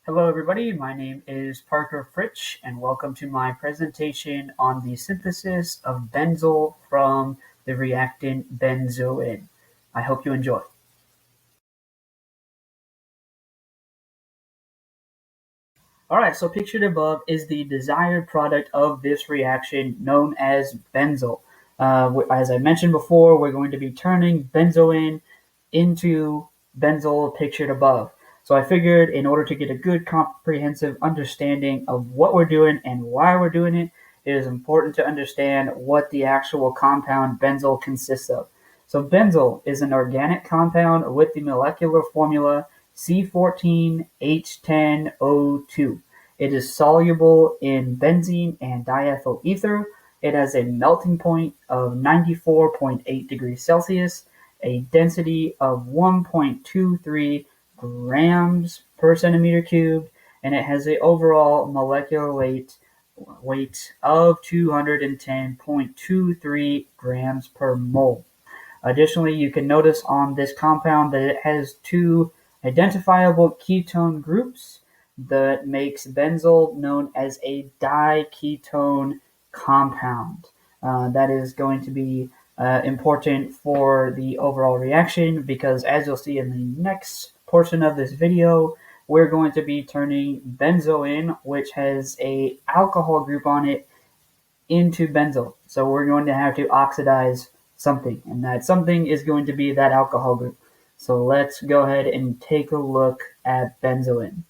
Hello everybody, my name is Parker Fritsch and welcome to my presentation on the synthesis of Benzil from the reactant benzoin. I hope you enjoy. Alright, so pictured above is the desired product of this reaction known as Benzil. As I mentioned before, we're going to be turning benzoin into Benzil pictured above. So I figured in order to get a good comprehensive understanding of what we're doing and why we're doing it, it is important to understand what the actual compound Benzil consists of. So Benzil is an organic compound with the molecular formula C14H10O2. It is soluble in benzene and diethyl ether. It has a melting point of 94.8 degrees Celsius, a density of 1.23 grams per centimeter cubed, and it has an overall molecular weight of 210.23 grams per mole. Additionally, you can notice on this compound that it has two identifiable ketone groups that makes Benzil known as a diketone compound. That is going to be important for the overall reaction because, as you'll see in the next portion of this video, we're going to be turning benzoin, which has a alcohol group on it, into Benzil. So we're going to have to oxidize something, and that something is going to be that alcohol group. So let's go ahead and take a look at benzoin.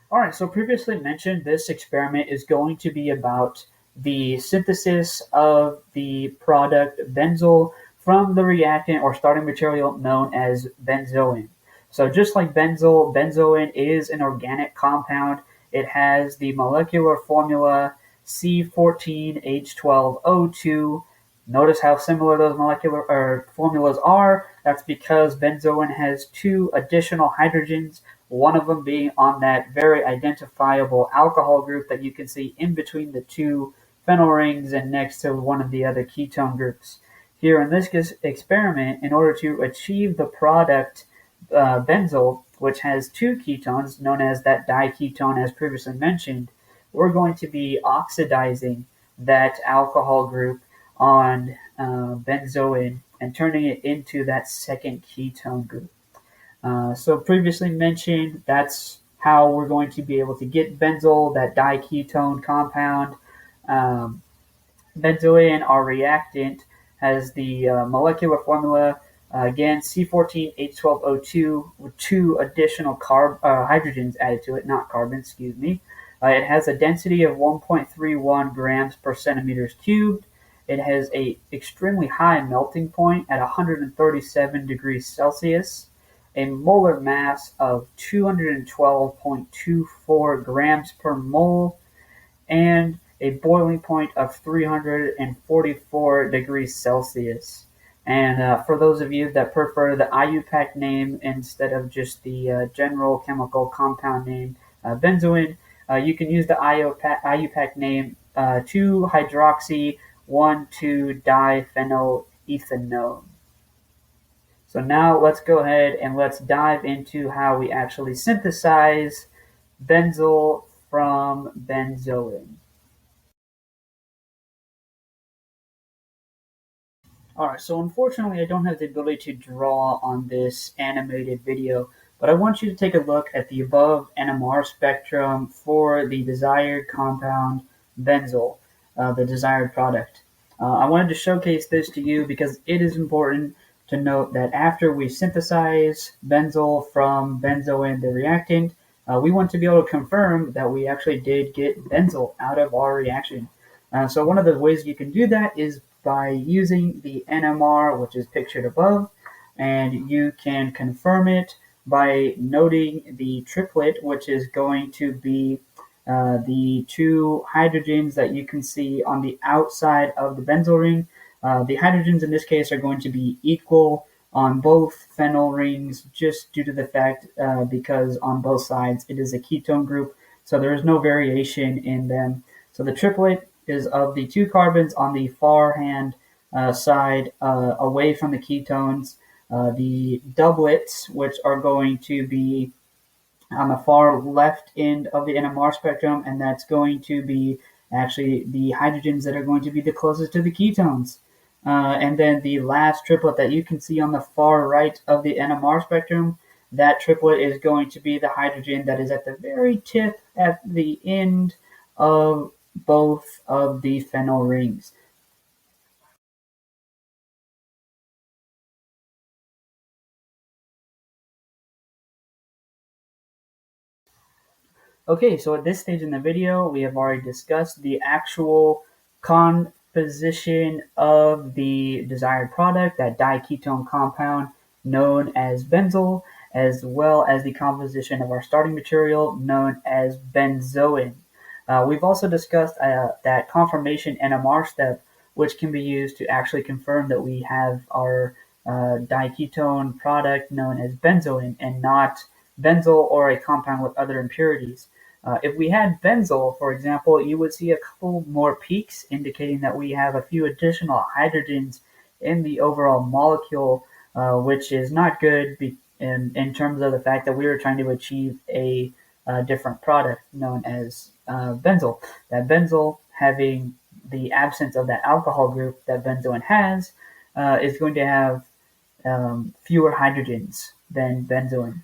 All right, so previously mentioned, this experiment is going to be about the synthesis of the product Benzil from the reactant or starting material known as benzoin. So just like Benzil, benzoin is an organic compound. It has the molecular formula C14H12O2. Notice how similar those molecular formulas are. That's because benzoin has two additional hydrogens, one of them being on that very identifiable alcohol group that you can see in between the two phenyl rings and next to one of the other ketone groups. Here in this experiment, in order to achieve the product Benzil, which has two ketones, known as that diketone as previously mentioned, we're going to be oxidizing that alcohol group on benzoin and turning it into that second ketone group. So previously mentioned, that's how we're going to be able to get Benzil, that diketone compound. Um, Benzoin, our reactant, has the molecular formula, again, C14H12O2 with two additional hydrogens added to it, not carbon, excuse me. It has a density of 1.31 grams per centimeters cubed. It has a extremely high melting point at 137 degrees Celsius, a molar mass of 212.24 grams per mole, and a boiling point of 344 degrees Celsius. And for those of you that prefer the IUPAC name instead of just the general chemical compound name benzoin, you can use the IUPAC name 2-hydroxy 1,2-diphenylethanone. So now let's go ahead and let's dive into how we actually synthesize Benzil from benzoin. Alright, so unfortunately I don't have the ability to draw on this animated video, but I want you to take a look at the above NMR spectrum for the desired compound Benzil, the desired product. I wanted to showcase this to you because it is important to note that after we synthesize Benzil from benzoin, the reactant, we want to be able to confirm that we actually did get Benzil out of our reaction. So one of the ways you can do that is by using the NMR, which is pictured above, and you can confirm it by noting the triplet, which is going to be the two hydrogens that you can see on the outside of the benzyl ring. The hydrogens in this case are going to be equal on both phenyl rings just due to the fact because on both sides it is a ketone group, so there is no variation in them. So the triplet is of the two carbons on the far hand side away from the ketones, the doublets, which are going to be on the far left end of the NMR spectrum, and that's going to be actually the hydrogens that are going to be the closest to the ketones. And then the last triplet that you can see on the far right of the NMR spectrum, that triplet is going to be the hydrogen that is at the very tip at the end of both of the phenyl rings. Okay, so at this stage in the video, we have already discussed the actual composition of the desired product, that diketone compound known as Benzil, as well as the composition of our starting material known as benzoin. We've also discussed that confirmation NMR step, which can be used to actually confirm that we have our diketone product known as benzoin and not Benzil or a compound with other impurities. If we had Benzil, for example, you would see a couple more peaks indicating that we have a few additional hydrogens in the overall molecule, which is not good in terms of the fact that we were trying to achieve a different product known as Benzil. That Benzil, having the absence of that alcohol group that benzoin has, is going to have fewer hydrogens than benzoin.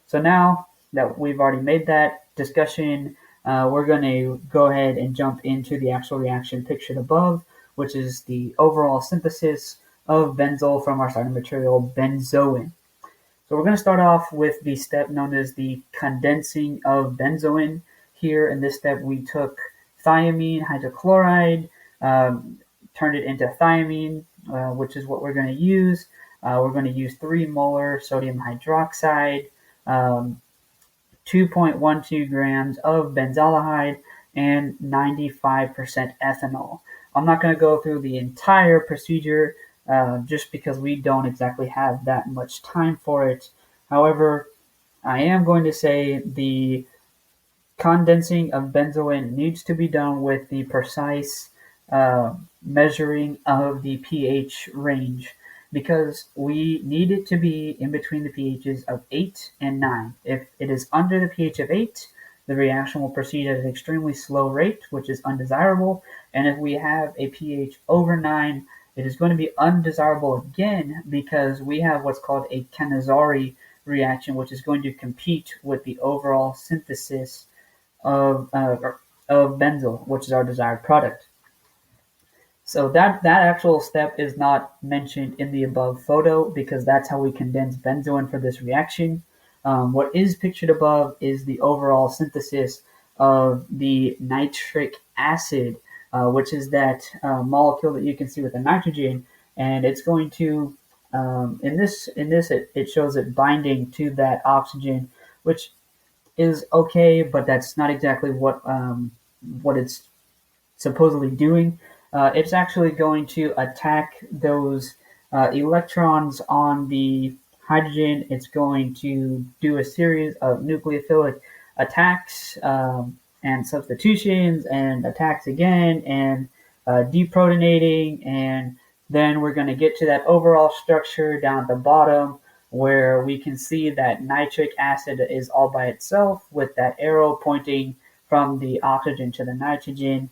So now that we've already made that discussion, we're going to go ahead and jump into the actual reaction pictured above, which is the overall synthesis of benzyl from our starting material, benzoin. So we're going to start off with the step known as the condensing of benzoin. Here in this step, we took thiamine hydrochloride, turned it into thiamine, which is what we're going to use. We're going to use 3 molar sodium hydroxide, 2.12 grams of benzaldehyde, and 95% ethanol. I'm not going to go through the entire procedure just because we don't exactly have that much time for it. However, I am going to say the condensing of benzoin needs to be done with the precise measuring of the pH range, because we need it to be in between the pHs of 8 and 9. If it is under the pH of 8, the reaction will proceed at an extremely slow rate, which is undesirable. And if we have a pH over 9, it is going to be undesirable again, because we have what's called a Cannizzari reaction, which is going to compete with the overall synthesis of benzyl, which is our desired product. So that actual step is not mentioned in the above photo because that's how we condense benzoin for this reaction. What is pictured above is the overall synthesis of the nitric acid, which is that molecule that you can see with the nitrogen, and it's going to in this it shows it binding to that oxygen, which is okay, but that's not exactly what it's supposedly doing. It's actually going to attack those electrons on the hydrogen. It's going to do a series of nucleophilic attacks and substitutions and attacks again and deprotonating, and then we're going to get to that overall structure down at the bottom where we can see that nitric acid is all by itself with that arrow pointing from the oxygen to the nitrogen.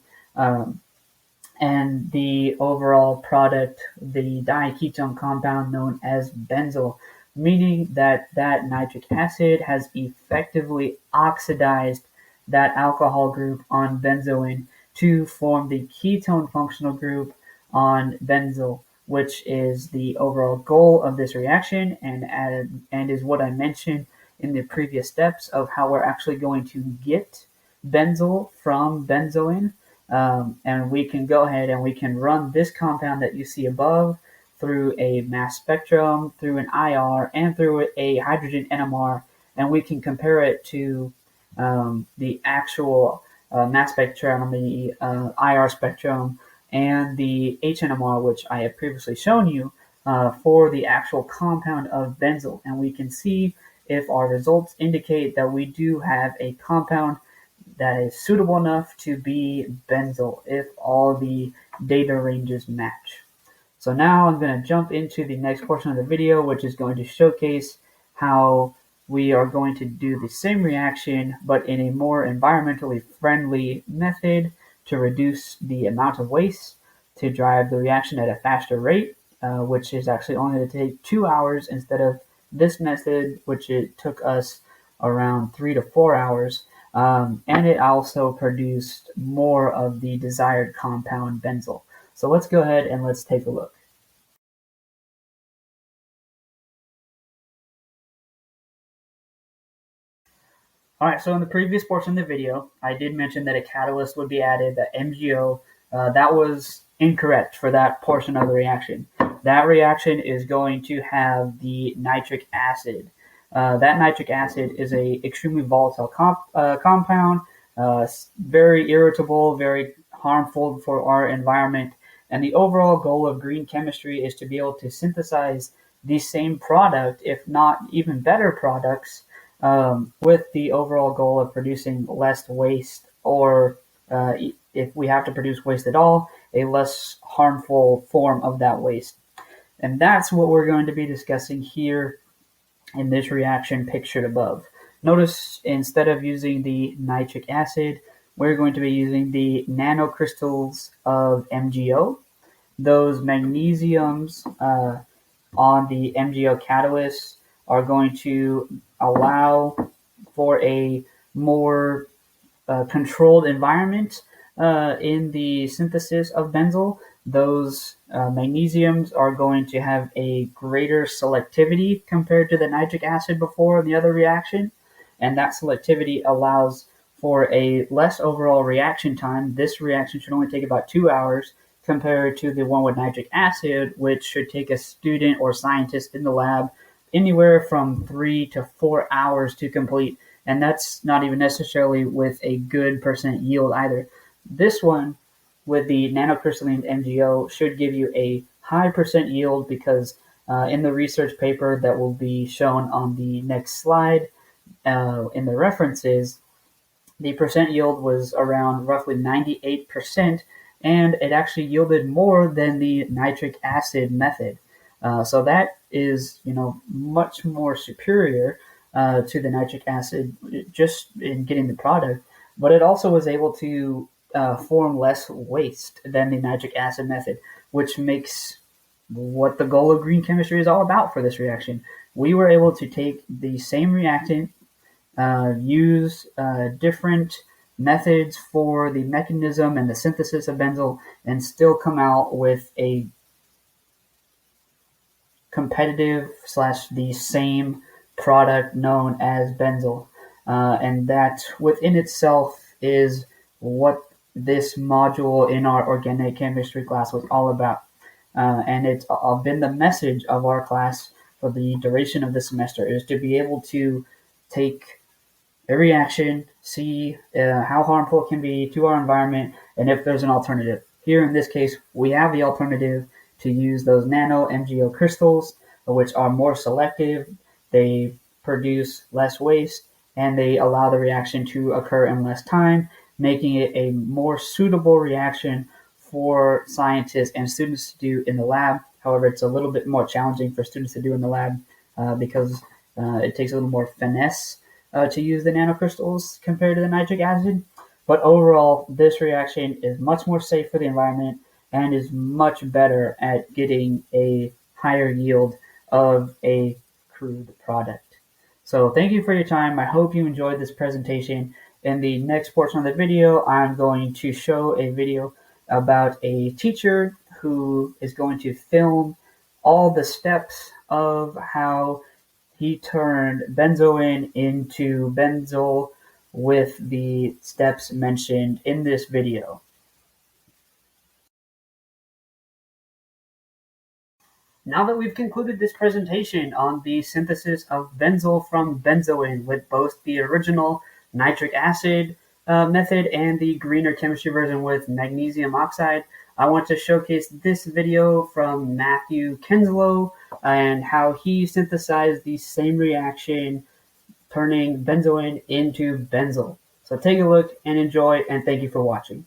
And the overall product, the diketone compound known as benzyl, meaning that that nitric acid has effectively oxidized that alcohol group on benzoin to form the ketone functional group on benzyl, which is the overall goal of this reaction and is what I mentioned in the previous steps of how we're actually going to get benzyl from benzoin. And we can go ahead and we can run this compound that you see above through a mass spectrum, through an IR, and through a hydrogen NMR, and we can compare it to the actual mass spectrum, the IR spectrum, and the HNMR, which I have previously shown you for the actual compound of benzyl. And we can see if our results indicate that we do have a compound that is suitable enough to be benzyl if all the data ranges match. So now I'm going to jump into the next portion of the video, which is going to showcase how we are going to do the same reaction, but in a more environmentally friendly method to reduce the amount of waste, to drive the reaction at a faster rate, which is actually only going to take 2 hours instead of this method, which it took us around 3 to 4 hours. And it also produced more of the desired compound Benzil. So let's go ahead and let's take a look. All right, so in the previous portion of the video, I did mention that a catalyst would be added, that MgO. That was incorrect for that portion of the reaction. That reaction is going to have the nitric acid. That nitric acid is a extremely volatile compound, very irritable, very harmful for our environment. And the overall goal of green chemistry is to be able to synthesize the same product, if not even better products, with the overall goal of producing less waste, or if we have to produce waste at all, a less harmful form of that waste. And that's what we're going to be discussing here in this reaction pictured above. Notice instead of using the nitric acid, we're going to be using the nanocrystals of MgO. Those magnesiums on the MgO catalyst are going to allow for a more controlled environment in the synthesis of Benzil. Those magnesiums are going to have a greater selectivity compared to the nitric acid before in the other reaction, and that selectivity allows for a less overall reaction time. This reaction should only take about 2 hours compared to the one with nitric acid, which should take a student or scientist in the lab anywhere from 3 to 4 hours to complete. And that's not even necessarily with a good percent yield either. This one with the nanocrystalline MgO should give you a high percent yield because in the research paper that will be shown on the next slide in the references, the percent yield was around roughly 98%, and it actually yielded more than the nitric acid method. So that is, much more superior to the nitric acid just in getting the product, but it also was able to form less waste than the nitric acid method, which makes what the goal of green chemistry is all about for this reaction. We were able to take the same reactant, use different methods for the mechanism and the synthesis of Benzil, and still come out with a competitive / the same product known as Benzil. And that within itself is what this module in our organic chemistry class was all about. And it's been the message of our class for the duration of the semester, is to be able to take a reaction, see how harmful it can be to our environment, and if there's an alternative. Here in this case, we have the alternative to use those nano MgO crystals, which are more selective, they produce less waste, and they allow the reaction to occur in less time, making it a more suitable reaction for scientists and students to do in the lab. However, it's a little bit more challenging for students to do in the lab because it takes a little more finesse to use the nanocrystals compared to the nitric acid. But overall, this reaction is much more safe for the environment and is much better at getting a higher yield of a crude product. So thank you for your time. I hope you enjoyed this presentation. In the next portion of the video, I'm going to show a video about a teacher who is going to film all the steps of how he turned benzoin into Benzil with the steps mentioned in this video. Now that we've concluded this presentation on the synthesis of Benzil from benzoin with both the original nitric acid method and the greener chemistry version with magnesium oxide, I want to showcase this video from Matthew Kenslow and how he synthesized the same reaction, turning benzoin into Benzil. So take a look and enjoy, and thank you for watching.